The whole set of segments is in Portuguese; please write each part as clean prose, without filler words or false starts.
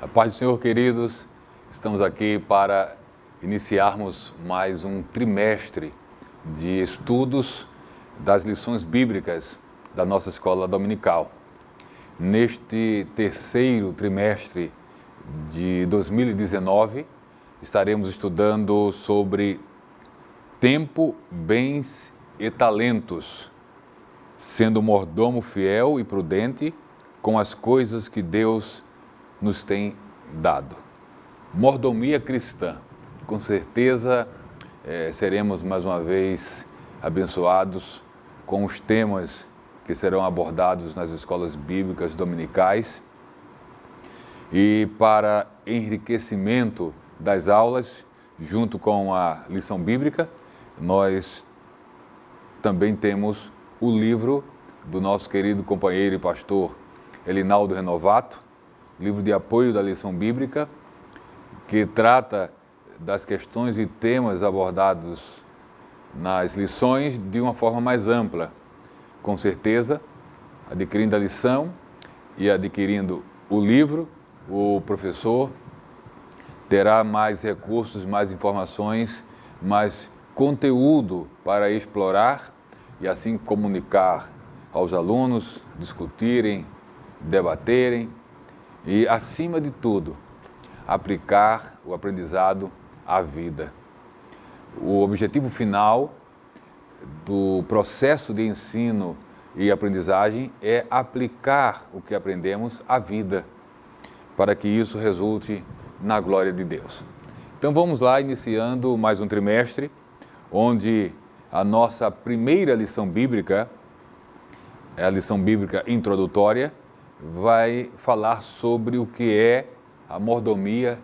A paz do Senhor, queridos, estamos aqui para iniciarmos mais um trimestre de estudos das lições bíblicas da nossa escola dominical. Neste terceiro trimestre de 2019, estaremos estudando sobre tempo, bens e talentos, sendo mordomo fiel e prudente com as coisas que Deus nos tem dado. Mordomia cristã. Com certeza seremos mais uma vez abençoados com os temas que serão abordados nas escolas bíblicas dominicais. E para enriquecimento das aulas, junto com a lição bíblica, nós também temos o livro do nosso querido companheiro e pastor Elinaldo Renovato, livro de apoio da lição bíblica, que trata das questões e temas abordados nas lições de uma forma mais ampla. Com certeza, adquirindo a lição e adquirindo o livro, o professor terá mais recursos, mais informações, mais conteúdo para explorar e assim comunicar aos alunos, discutirem, debaterem e, acima de tudo, aplicar o aprendizado à vida. O objetivo final do processo de ensino e aprendizagem é aplicar o que aprendemos à vida, para que isso resulte na glória de Deus. Então vamos lá, iniciando mais um trimestre, onde a nossa primeira lição bíblica, a lição bíblica introdutória, vai falar sobre o que é a mordomia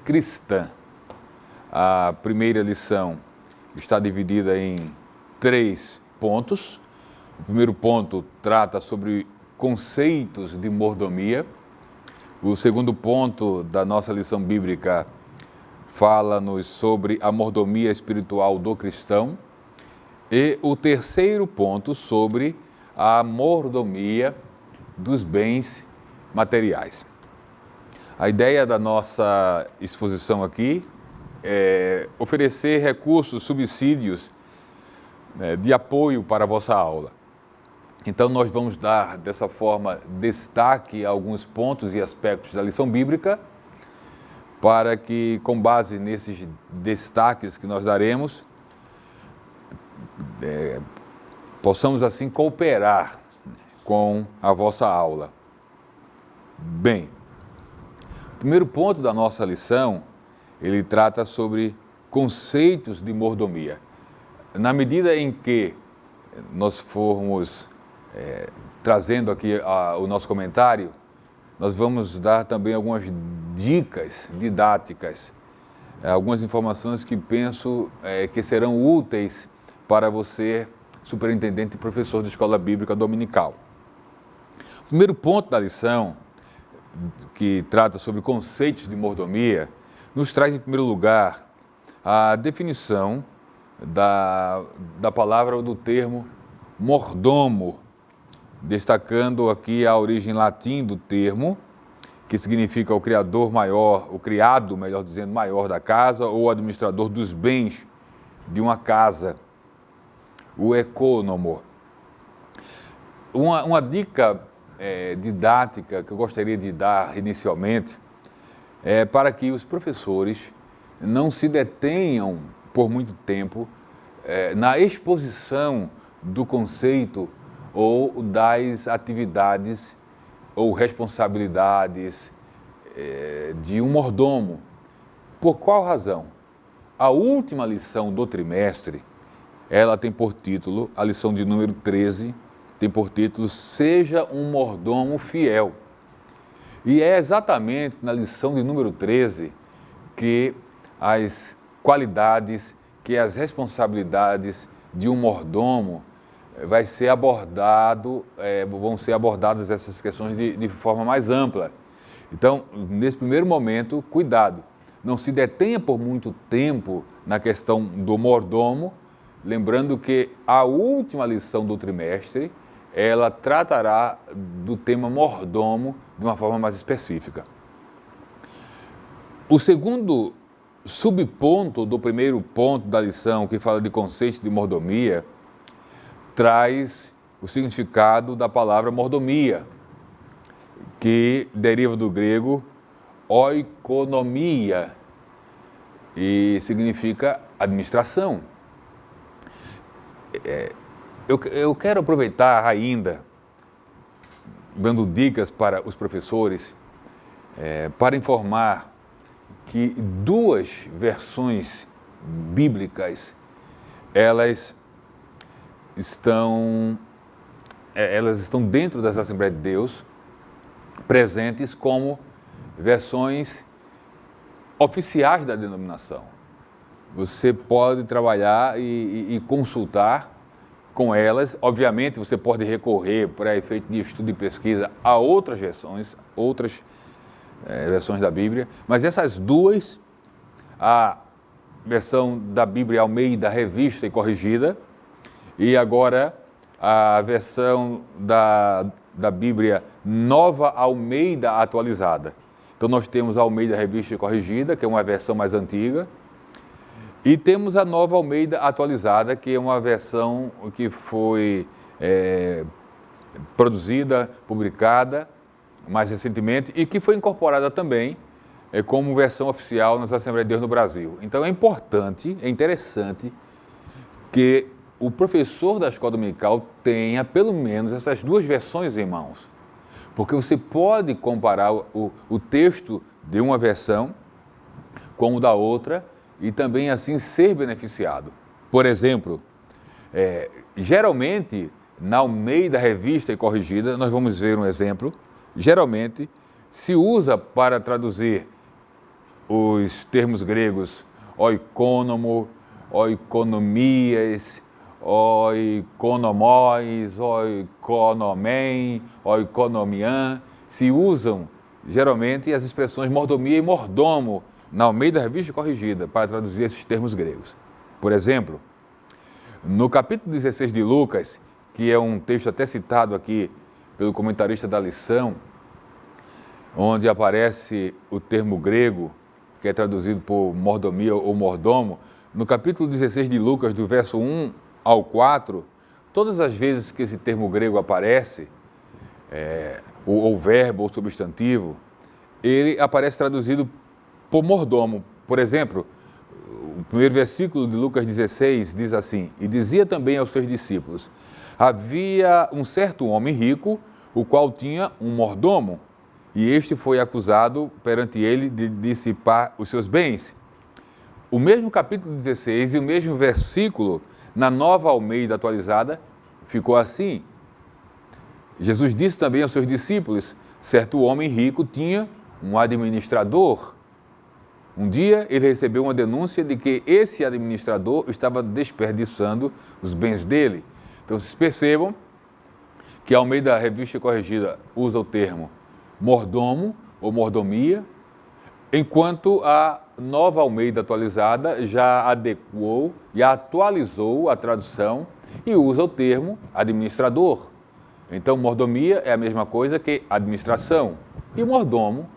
cristã. A primeira lição está dividida em 3 pontos. O primeiro ponto trata sobre conceitos de mordomia. O segundo ponto da nossa lição bíblica fala-nos sobre a mordomia espiritual do cristão. E o terceiro ponto sobre a mordomia dos bens materiais. A ideia da nossa exposição aqui é oferecer recursos, subsídios de apoio para a vossa aula. Então nós vamos dar dessa forma destaque a alguns pontos e aspectos da lição bíblica, para que, com base nesses destaques que nós daremos, possamos assim cooperar com a vossa aula. Bem, o primeiro ponto da nossa lição, ele trata sobre conceitos de mordomia. Na medida em que nós formos trazendo aqui o nosso comentário, nós vamos dar também algumas dicas didáticas, algumas informações que penso que serão úteis para você, superintendente e professor de escola bíblica dominical. O primeiro ponto da lição, que trata sobre conceitos de mordomia, nos traz, em primeiro lugar, a definição da palavra ou do termo mordomo, destacando aqui a origem latim do termo, que significa o criador maior, o criado, melhor dizendo, maior da casa, ou administrador dos bens de uma casa, o ecônomo. Uma dica didática que eu gostaria de dar inicialmente é para que os professores não se detenham por muito tempo na exposição do conceito ou das atividades ou responsabilidades de um mordomo. Por qual razão? A última lição do trimestre, ela tem por título, a lição de número 13, tem por título Seja um mordomo fiel. E é exatamente na lição de número 13 que as qualidades, que as responsabilidades de um mordomo vão ser abordadas essas questões de forma mais ampla. Então, nesse primeiro momento, cuidado, não se detenha por muito tempo na questão do mordomo, lembrando que a última lição do trimestre, ela tratará do tema mordomo de uma forma mais específica. O segundo subponto do primeiro ponto da lição, que fala de conceito de mordomia, traz o significado da palavra mordomia, que deriva do grego oikonomia e significa administração. Eu quero aproveitar ainda, dando dicas para os professores, para informar que duas versões bíblicas, elas estão dentro das Assembleias de Deus, presentes como versões oficiais da denominação. Você pode trabalhar e consultar com elas. Obviamente, você pode recorrer, para efeito de estudo e pesquisa, a outras versões da Bíblia, mas essas duas, a versão da Bíblia Almeida Revista e Corrigida, e agora a versão da Bíblia Nova Almeida Atualizada. Então nós temos a Almeida Revista e Corrigida, que é uma versão mais antiga, e temos a Nova Almeida Atualizada, que é uma versão que foi produzida, publicada mais recentemente e que foi incorporada também como versão oficial nas Assembleias de Deus no Brasil. Então é importante, é interessante que o professor da escola dominical tenha pelo menos essas duas versões em mãos, porque você pode comparar o texto de uma versão com o da outra e também assim ser beneficiado. Por exemplo, geralmente na Almeida Revista e Corrigida, nós vamos ver um exemplo, geralmente se usa para traduzir os termos gregos oikonomo, oikonomias, oikonomós, oikonomem, oikonomian, se usam geralmente as expressões mordomia e mordomo na Almeida Revista Corrigida para traduzir esses termos gregos. Por exemplo, no capítulo 16 de Lucas, que é um texto até citado aqui pelo comentarista da lição, onde aparece o termo grego, que é traduzido por mordomia ou mordomo, no capítulo 16 de Lucas, do verso 1 ao 4, todas as vezes que esse termo grego aparece, ou verbo ou substantivo, ele aparece traduzido por mordomo. Por exemplo, o primeiro versículo de Lucas 16 diz assim: e dizia também aos seus discípulos, havia um certo homem rico, o qual tinha um mordomo, e este foi acusado perante ele de dissipar os seus bens. O mesmo capítulo 16 e o mesmo versículo, na Nova Almeida Atualizada, ficou assim. Jesus disse também aos seus discípulos, certo homem rico tinha um administrador. Um dia ele recebeu uma denúncia de que esse administrador estava desperdiçando os bens dele. Então vocês percebam que a Almeida Revista Corrigida usa o termo mordomo ou mordomia, enquanto a Nova Almeida Atualizada já adequou e atualizou a tradução e usa o termo administrador. Então, mordomia é a mesma coisa que administração, e mordomo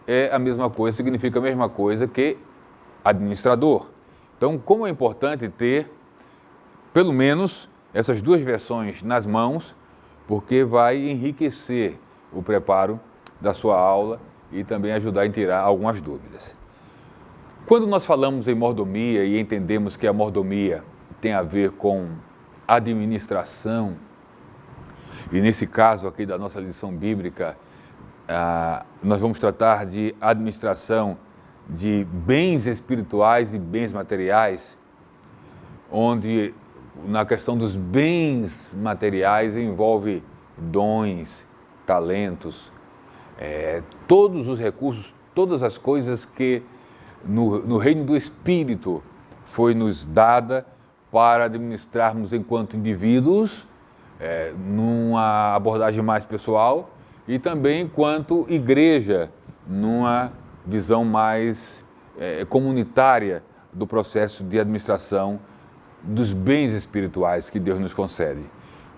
é a mesma coisa, significa a mesma coisa que administrador. Então, como é importante ter, pelo menos, essas duas versões nas mãos, porque vai enriquecer o preparo da sua aula e também ajudar a tirar algumas dúvidas. Quando nós falamos em mordomia e entendemos que a mordomia tem a ver com administração, e nesse caso aqui da nossa lição bíblica, nós vamos tratar de administração de bens espirituais e bens materiais, onde na questão dos bens materiais envolve dons, talentos, todos os recursos, todas as coisas que no reino do Espírito foi nos dada para administrarmos enquanto indivíduos, numa abordagem mais pessoal, e também enquanto igreja, numa visão mais comunitária do processo de administração dos bens espirituais que Deus nos concede.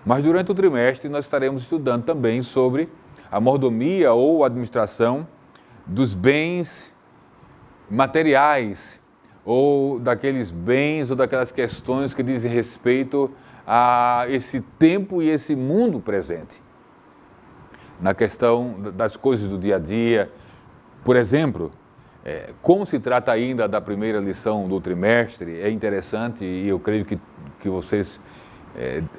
Mas durante o trimestre nós estaremos estudando também sobre a mordomia ou administração dos bens materiais ou daqueles bens ou daquelas questões que dizem respeito a esse tempo e esse mundo presente. Na questão das coisas do dia a dia, por exemplo, como se trata ainda da primeira lição do trimestre, é interessante e eu creio que vocês,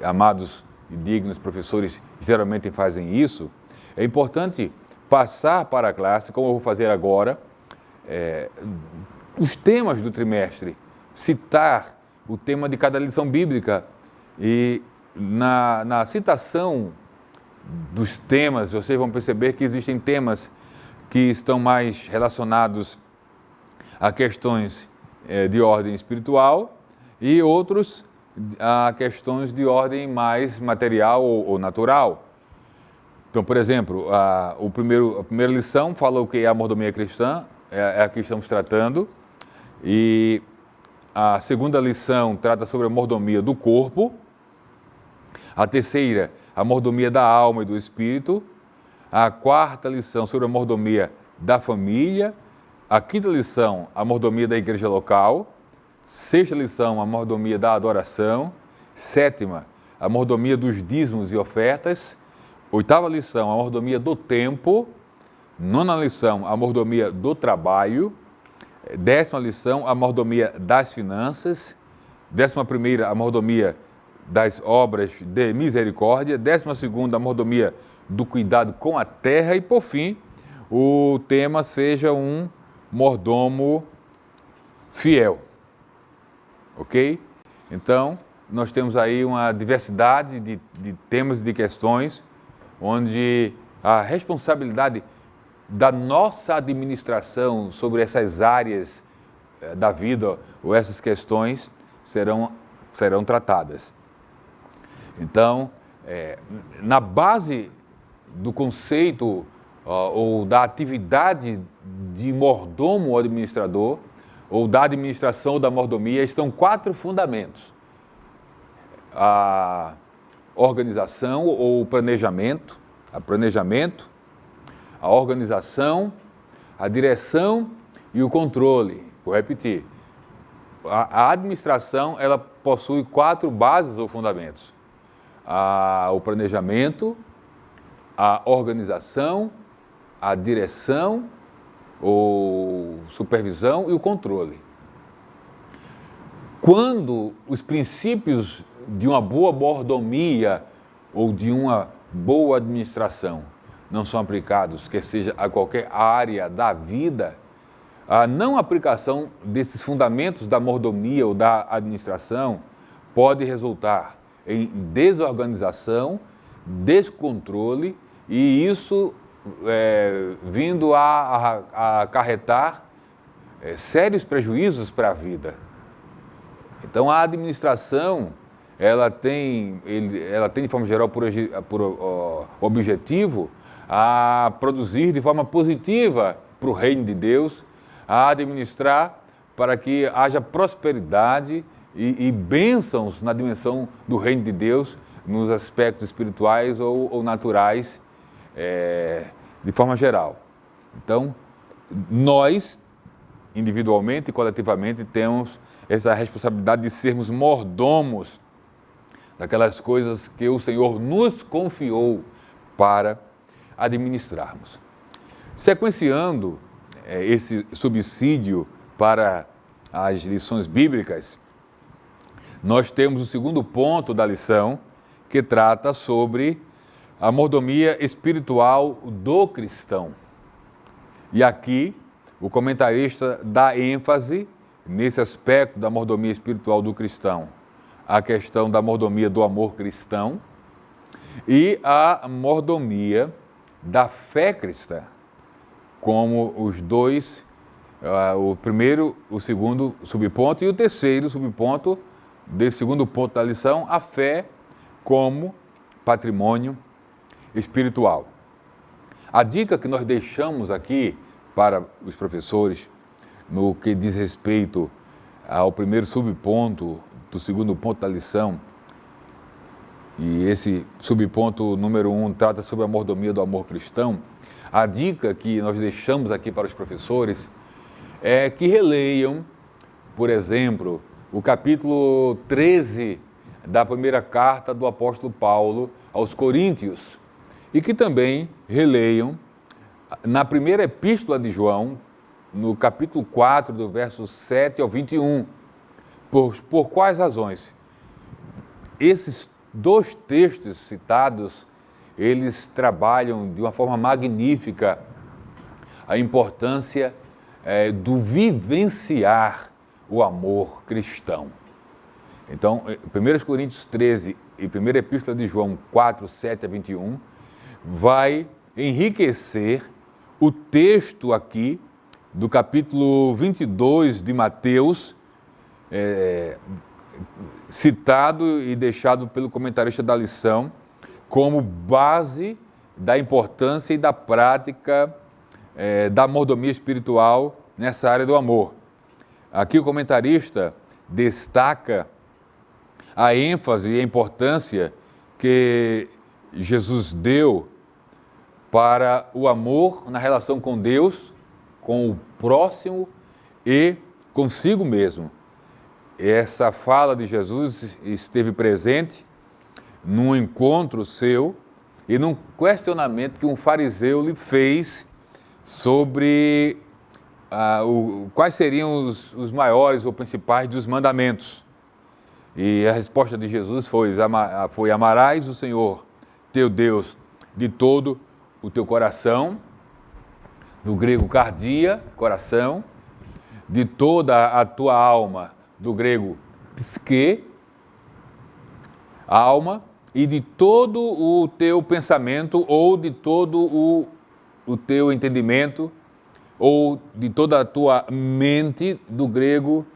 amados e dignos professores, geralmente fazem isso. É importante passar para a classe, como eu vou fazer agora, os temas do trimestre, citar o tema de cada lição bíblica e na citação dos temas, vocês vão perceber que existem temas que estão mais relacionados a questões de ordem espiritual e outros a questões de ordem mais material ou natural. Então, por exemplo, a primeira lição fala o que é a mordomia cristã, é a que estamos tratando, e a segunda lição trata sobre a mordomia do corpo, a terceira, a mordomia da alma e do espírito, a quarta lição sobre a mordomia da família, a quinta lição, a mordomia da igreja local, sexta lição, a mordomia da adoração, sétima, a mordomia dos dízimos e ofertas, oitava lição, a mordomia do tempo, nona lição, a mordomia do trabalho, décima lição, a mordomia das finanças, 11ª, a mordomia das obras de misericórdia, 12ª, a mordomia do cuidado com a terra e, por fim, o tema seja um mordomo fiel, ok? Então, nós temos aí uma diversidade de temas e de questões onde a responsabilidade da nossa administração sobre essas áreas da vida ou essas questões serão tratadas. Então, na base do conceito ou da atividade de mordomo ou administrador, ou da administração ou da mordomia, estão 4 fundamentos. A organização ou planejamento, a organização, a direção e o controle. Vou repetir. A administração, ela possui 4 bases ou fundamentos. O planejamento, a organização, a direção ou supervisão e o controle. Quando os princípios de uma boa mordomia ou de uma boa administração não são aplicados, quer seja a qualquer área da vida, a não aplicação desses fundamentos da mordomia ou da administração pode resultar em desorganização, descontrole e isso vindo a acarretar sérios prejuízos para a vida. Então, a administração, ela tem de forma geral por objetivo a produzir de forma positiva para o reino de Deus, a administrar para que haja prosperidade e bênçãos na dimensão do reino de Deus, nos aspectos espirituais ou naturais, de forma geral. Então, nós, individualmente e coletivamente, temos essa responsabilidade de sermos mordomos daquelas coisas que o Senhor nos confiou para administrarmos. Sequenciando esse subsídio para as lições bíblicas, nós temos o segundo ponto da lição, que trata sobre a mordomia espiritual do cristão. E aqui, o comentarista dá ênfase nesse aspecto da mordomia espiritual do cristão, a questão da mordomia do amor cristão e a mordomia da fé cristã, como os dois, o primeiro, o segundo subponto e o terceiro subponto desse segundo ponto da lição, a fé como patrimônio espiritual. A dica que nós deixamos aqui para os professores no que diz respeito ao primeiro subponto do segundo ponto da lição, e esse subponto número 1 trata sobre a mordomia do amor cristão, a dica que nós deixamos aqui para os professores é que releiam, por exemplo, o capítulo 13 da primeira carta do apóstolo Paulo aos Coríntios, e que também releiam na primeira epístola de João, no capítulo 4, do verso 7 ao 21. Por quais razões? Esses dois textos citados, eles trabalham de uma forma magnífica a importância do vivenciar o amor cristão. Então, 1 Coríntios 13 e 1 Epístola de João 4, 7 a 21, vai enriquecer o texto aqui do capítulo 22 de Mateus, citado e deixado pelo comentarista da lição, como base da importância e da prática da mordomia espiritual nessa área do amor. Aqui o comentarista destaca a ênfase e a importância que Jesus deu para o amor na relação com Deus, com o próximo e consigo mesmo. Essa fala de Jesus esteve presente num encontro seu e num questionamento que um fariseu lhe fez sobre quais seriam os maiores ou principais dos mandamentos. E a resposta de Jesus foi amarás o Senhor, teu Deus, de todo o teu coração, do grego cardia, coração, de toda a tua alma, do grego psique, alma, e de todo o teu pensamento ou de todo o teu entendimento ou de toda a tua mente, do grego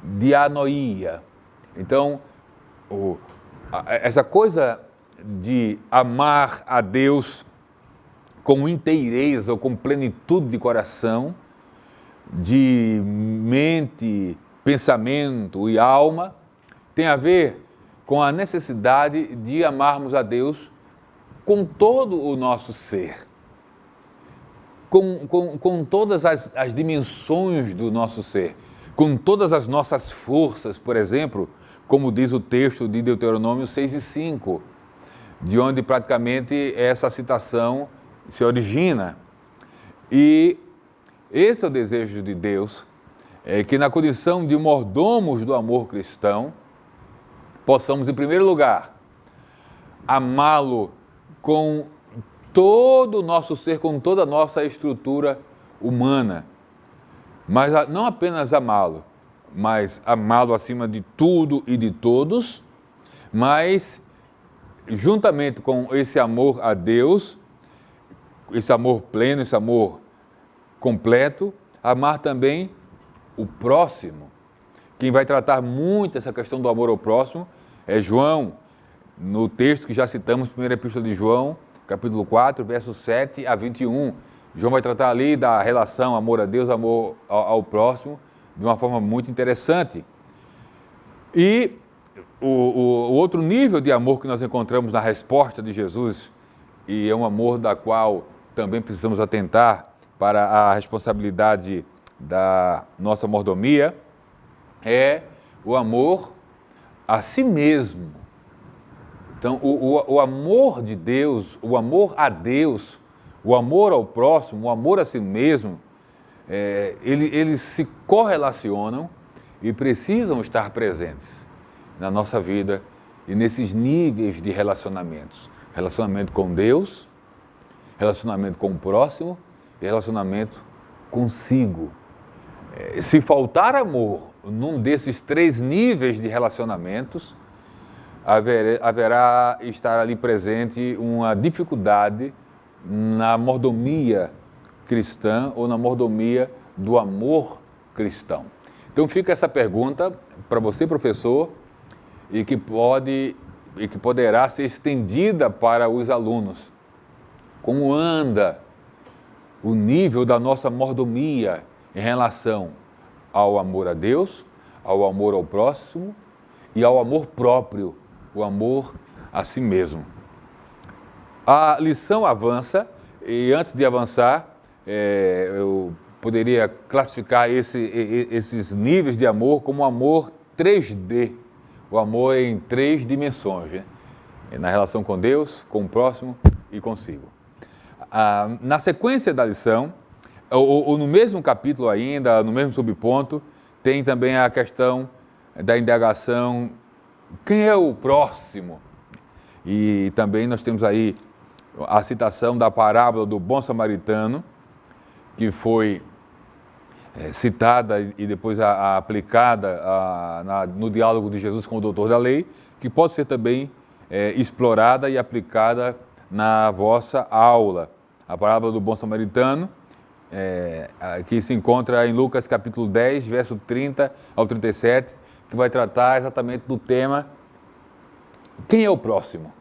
dianoia. Então, essa coisa de amar a Deus com inteireza ou com plenitude de coração, de mente, pensamento e alma, tem a ver com a necessidade de amarmos a Deus com todo o nosso ser, com todas as dimensões do nosso ser, com todas as nossas forças, por exemplo, como diz o texto de Deuteronômio 6 e 5, de onde praticamente essa citação se origina. E esse é o desejo de Deus, que na condição de mordomos do amor cristão, possamos, em primeiro lugar, amá-lo com todo o nosso ser, com toda a nossa estrutura humana. Mas não apenas amá-lo, mas amá-lo acima de tudo e de todos, mas juntamente com esse amor a Deus, esse amor pleno, esse amor completo, amar também o próximo. Quem vai tratar muito essa questão do amor ao próximo é João, no texto que já citamos, primeira epístola de João, capítulo 4, versos 7 a 21. João vai tratar ali da relação amor a Deus, amor ao próximo, de uma forma muito interessante. E o outro nível de amor que nós encontramos na resposta de Jesus, e é um amor da qual também precisamos atentar para a responsabilidade da nossa mordomia, é o amor a si mesmo. Então, o amor de Deus, o amor a Deus, o amor ao próximo, o amor a si mesmo, eles se correlacionam e precisam estar presentes na nossa vida e nesses níveis de relacionamentos. Relacionamento com Deus, relacionamento com o próximo e relacionamento consigo. Se faltar amor num desses três níveis de relacionamentos, haverá estar ali presente uma dificuldade na mordomia cristã ou na mordomia do amor cristão. Então fica essa pergunta para você, professor, e que poderá ser estendida para os alunos. Como anda o nível da nossa mordomia em relação ao amor a Deus, ao amor ao próximo e ao amor próprio, o amor a si mesmo? A lição avança e antes de avançar, eu poderia classificar esses níveis de amor como amor 3D, o amor em 3 dimensões, né? Na relação com Deus, com o próximo e consigo. Na sequência da lição, ou no mesmo capítulo ainda, no mesmo subponto, tem também a questão da indagação, quem é o próximo? E também nós temos aí a citação da parábola do bom samaritano, que foi citada e depois aplicada no diálogo de Jesus com o doutor da lei, que pode ser também explorada e aplicada na vossa aula. A parábola do bom samaritano, que se encontra em Lucas capítulo 10, verso 30 ao 37, que vai tratar exatamente do tema quem é o próximo.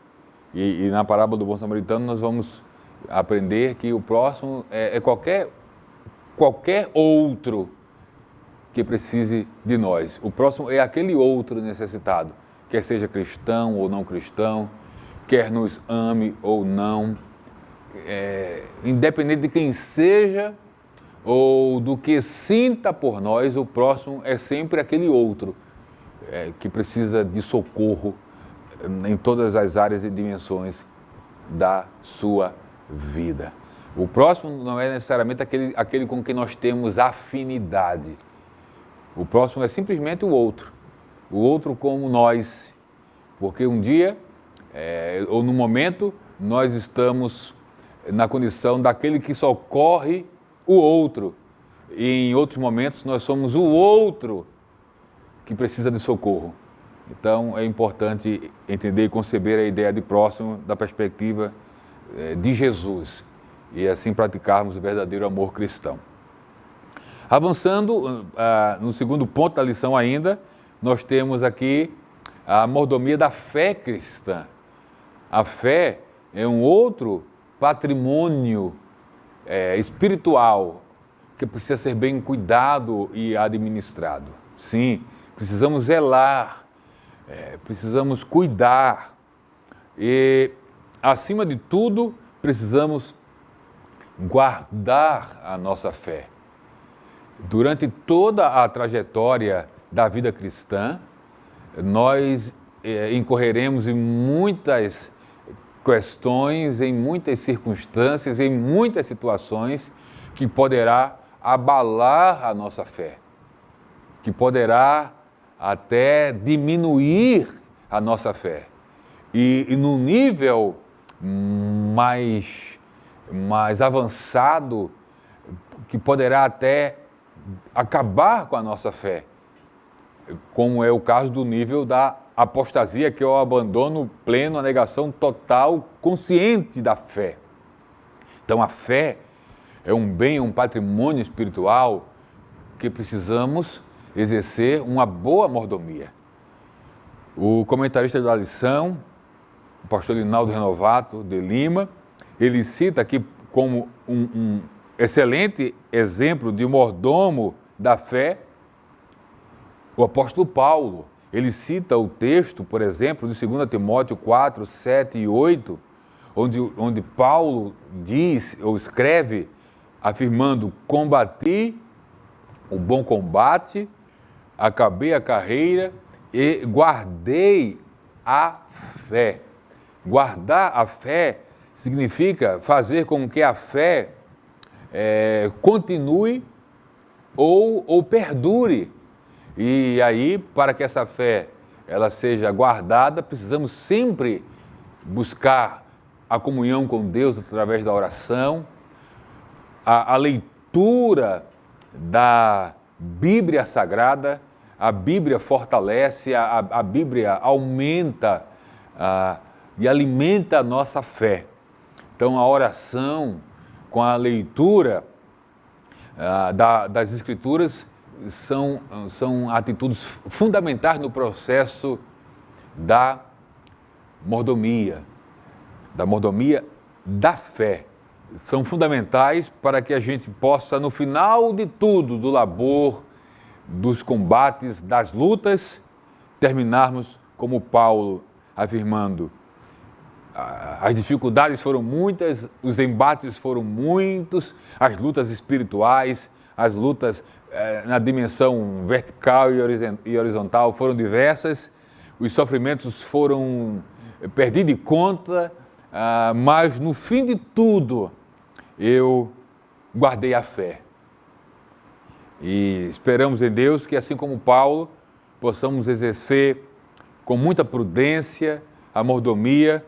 E na parábola do bom samaritano nós vamos aprender que o próximo é qualquer outro que precise de nós. O próximo é aquele outro necessitado, quer seja cristão ou não cristão, quer nos ame ou não, independente de quem seja ou do que sinta por nós, o próximo é sempre aquele outro que precisa de socorro em todas as áreas e dimensões da sua vida. O próximo não é necessariamente aquele com quem nós temos afinidade. O próximo é simplesmente o outro como nós, porque um dia, ou no momento, nós estamos na condição daquele que socorre o outro, e em outros momentos nós somos o outro que precisa de socorro. Então é importante entender e conceber a ideia de próximo da perspectiva de Jesus, e assim praticarmos o verdadeiro amor cristão. Avançando, no segundo ponto da lição ainda, nós temos aqui a mordomia da fé cristã. A fé é um outro patrimônio espiritual que precisa ser bem cuidado e administrado. Sim, precisamos zelar, precisamos cuidar e, acima de tudo, precisamos guardar a nossa fé. Durante toda a trajetória da vida cristã, nós incorreremos em muitas questões, em muitas circunstâncias, em muitas situações que poderá abalar a nossa fé, que poderá até diminuir a nossa fé. E no nível mais avançado, que poderá até acabar com a nossa fé, como é o caso do nível da apostasia, que é o abandono pleno, a negação total, consciente da fé. Então a fé é um bem, um patrimônio espiritual que precisamos exercer uma boa mordomia. O comentarista da lição, o pastor Linaldo Renovato de Lima, ele cita aqui como um excelente exemplo de mordomo da fé o apóstolo Paulo. Ele cita o texto, por exemplo, de 2 Timóteo 4, 7 e 8, onde Paulo diz ou escreve afirmando: combati o bom combate, acabei a carreira e guardei a fé. Guardar a fé significa fazer com que a fé continue ou perdure. E aí, para que essa fé ela seja guardada, precisamos sempre buscar a comunhão com Deus através da oração, a leitura da Bíblia Sagrada. A Bíblia fortalece, a Bíblia aumenta e alimenta a nossa fé. Então, a oração com a leitura das Escrituras são atitudes fundamentais no processo da mordomia da fé. São fundamentais para que a gente possa, no final de tudo, do labor, dos combates, das lutas, terminarmos como Paulo, afirmando: as dificuldades foram muitas, os embates foram muitos, as lutas espirituais, as lutas na dimensão vertical e horizontal foram diversas, os sofrimentos foram perdi de conta, mas no fim de tudo eu guardei a fé. E esperamos em Deus que, assim como Paulo, possamos exercer com muita prudência a mordomia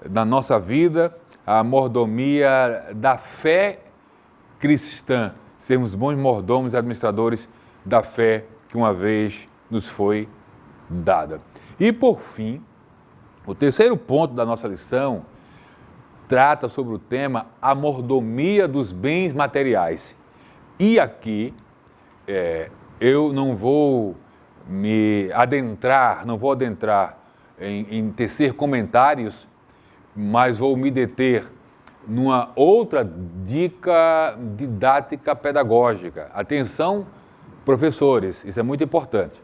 da nossa vida, a mordomia da fé cristã, sermos bons mordomos e administradores da fé que uma vez nos foi dada. E por fim, o terceiro ponto da nossa lição trata sobre o tema a mordomia dos bens materiais. E aqui eu não vou adentrar em tecer comentários, mas vou me deter numa outra dica didática pedagógica. Atenção, professores, isso é muito importante.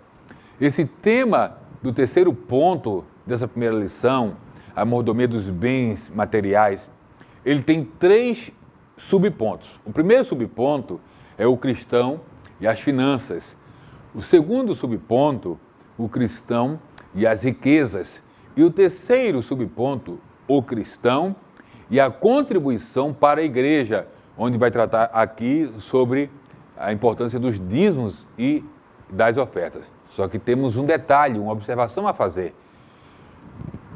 Esse tema do terceiro ponto dessa primeira lição, a mordomia dos bens materiais, ele tem 3 subpontos. O primeiro subponto é o cristão e as finanças. O segundo subponto, o cristão e as riquezas. E o terceiro subponto, o cristão e a contribuição para a igreja, onde vai tratar aqui sobre a importância dos dízimos e das ofertas. Só que temos um detalhe, uma observação a fazer.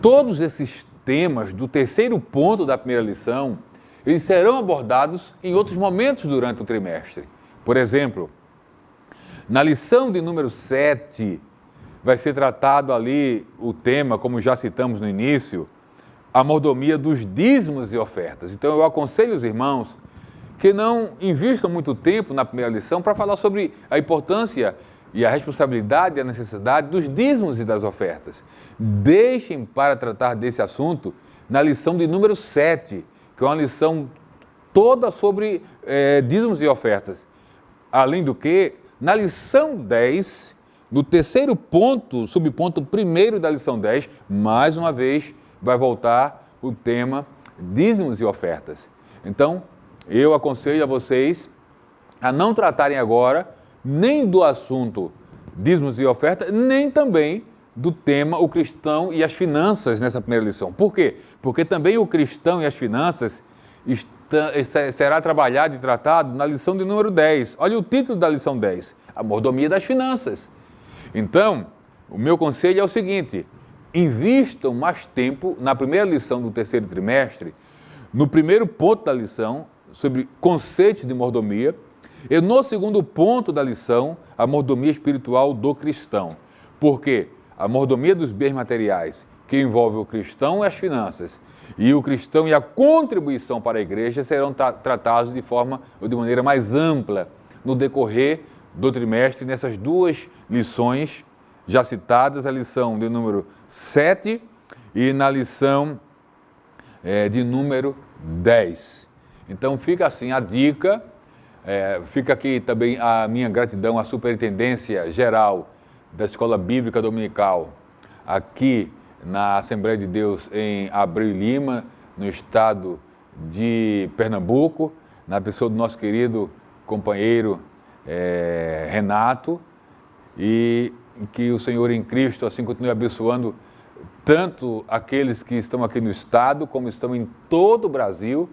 Todos esses temas do terceiro ponto da primeira lição, eles serão abordados em outros momentos durante o trimestre. Por exemplo, na lição de número 7, vai ser tratado ali o tema, como já citamos no início, a mordomia dos dízimos e ofertas. Então eu aconselho os irmãos que não invistam muito tempo na primeira lição para falar sobre a importância e a responsabilidade e a necessidade dos dízimos e das ofertas. Deixem para tratar desse assunto na lição de número 7, que é uma lição toda sobre dízimos e ofertas. Além do que, na lição 10, no terceiro ponto, subponto primeiro da lição 10, mais uma vez vai voltar o tema dízimos e ofertas. Então, eu aconselho a vocês a não tratarem agora nem do assunto dízimos e ofertas, nem também do tema o cristão e as finanças nessa primeira lição. Por quê? Porque também o cristão e as finanças será trabalhado e tratado na lição de número 10. Olha o título da lição 10, a mordomia das finanças. Então, o meu conselho é o seguinte, invistam mais tempo na primeira lição do terceiro trimestre, no primeiro ponto da lição, sobre conceitos de mordomia, e no segundo ponto da lição, a mordomia espiritual do cristão. Porque a mordomia dos bens materiais, que envolve o cristão e as finanças, e o cristão e a contribuição para a igreja serão tratados de maneira mais ampla no decorrer do trimestre, nessas 2 lições já citadas, a lição de número 7 e na lição de número 10. Então fica assim a dica, fica aqui também a minha gratidão à Superintendência Geral da Escola Bíblica Dominical, aqui na Assembleia de Deus em Abreu e Lima, no estado de Pernambuco, na pessoa do nosso querido companheiro Renato, e que o Senhor em Cristo assim continue abençoando tanto aqueles que estão aqui no estado, como estão em todo o Brasil,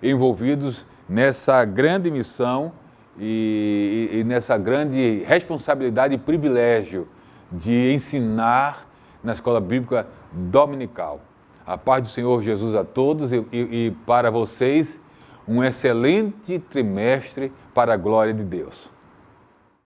envolvidos nessa grande missão e nessa grande responsabilidade e privilégio de ensinar na Escola Bíblica Dominical. A paz do Senhor Jesus a todos e para vocês um excelente trimestre para a glória de Deus.